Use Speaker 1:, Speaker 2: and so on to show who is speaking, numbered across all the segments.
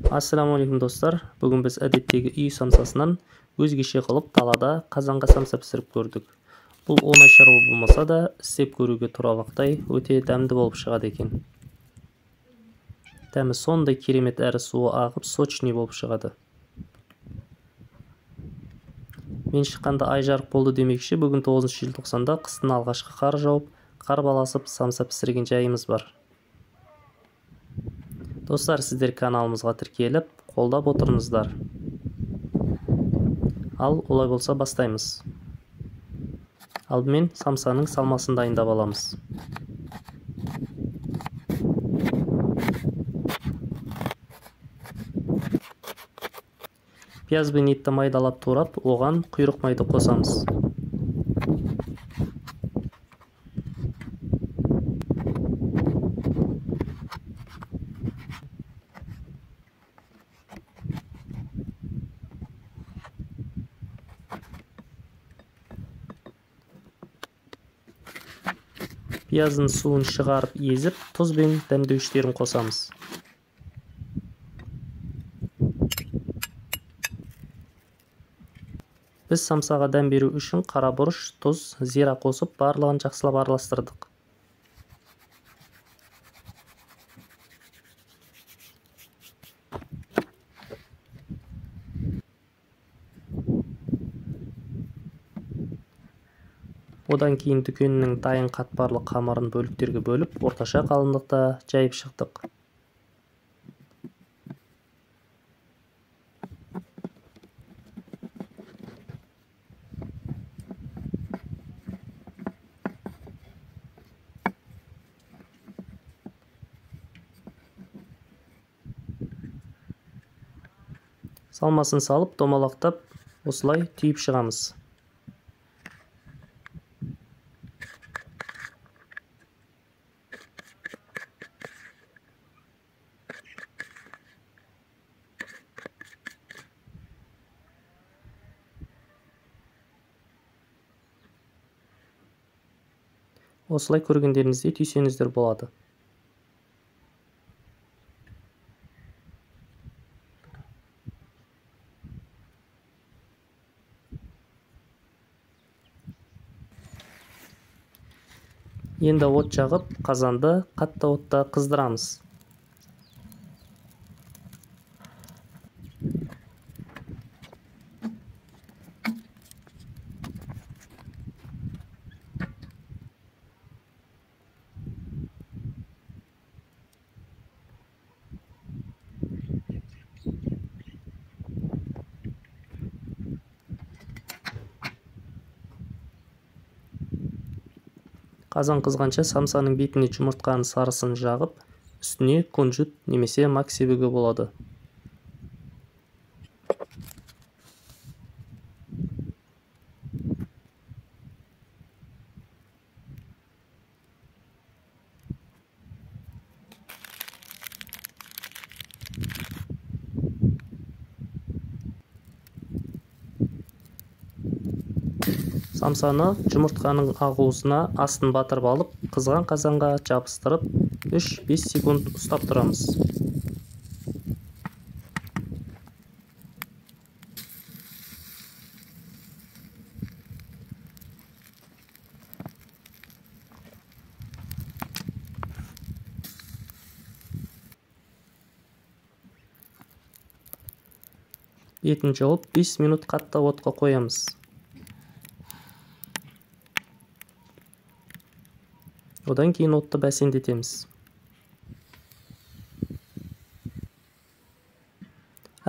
Speaker 1: Assalamu alaikum dostlar. Бүгін біз әдеттегі үй самсасынан өзгеше қылып далада қазанға самса пісіріп көрдік. Бұл оңай шаруа болмаса да, істеп көруге тұрарлықтай өте дәмді болып шығады екен. Дәмі сондай керемет әрі суы ағып сочный болып шығады. Мен шыққанда ай жарық болды демекші, бүгін 9 желтоқсанда қыстың алғашқы қар жауып, қар баласып самса пісірген жайымыз бар. Достар, сіздер каналымызға тіркеліп, қолдап отырыңыздар. Ал олай болса бастаймыз. Алдымен самсаның салмасын дайындап аламыз. Пияз бен етті майдалап турап, оған құйрық майды қосамыз. Пияздың суын шығарып езіп, тұз бен дәмдеуіштерін қосамыз. Біз самсаға дәм беру үшін қара бұрыш, тұз, зира қосып, барлығын жақсылап араластырдық. Одан кейін дүкеннің дайын қатпарлы қамырын бөліктерге бөліп, орташа қалыңдықта жайып шықтық. Салмасын салып, домалақтап, осылай түйіп шығамыз. Осылай көргендеріңізде түйсеңіздер болады. Енді от жағып, қазанды қатты отта қыздырамыз. Қазан қызғанша самсаның бетіне жұмыртқаның сарысын жағып, үстіне кунжут немесе мак себуге болады. Самсаны жұмыртқаның ағуысына астын батырып алып, қызған қазанға жабыстырып, 3-5 секунд ұстап тұрамыз. Бетін жауып, 5 минут қатты отқа қоямыз. Одан кейін отты бәсеңдетеміз.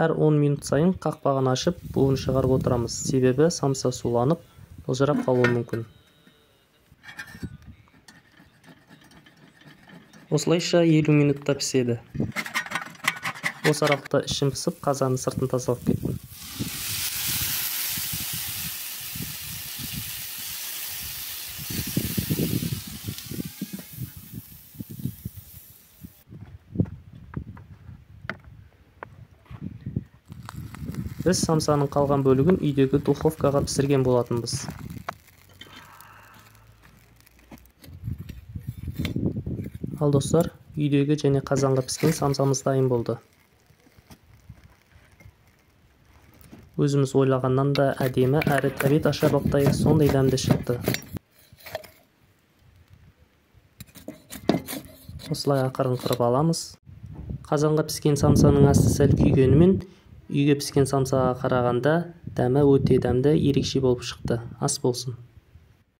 Speaker 1: Әр 10 минут сайын қақпағын ашып, буын шығарып отырамыз. Себебі самса суланып, былжырап қалуы мүмкін. Осылайша 50 минутта піседі. Осы аралықта ішім пісіп, қазанның сыртын тазалап кеттім. Біз самсаның қалған бөлігін үйдегі духовкаға пісірген болатынбыз. Ал достар, үйдегі және қазанға піскен самсамыз дайын болды. Өзіміз ойлағаннан да әдемі әрі тәбет ашабақтай сондай дәмді шықты. Осылай ақырын қырып аламыз. Қазанға піскен самсаның асты сәл күйгенімен, үйге піскен самсаға қарағанда дәмі өте дәмді, ерекше болып шықты. Ас болсын.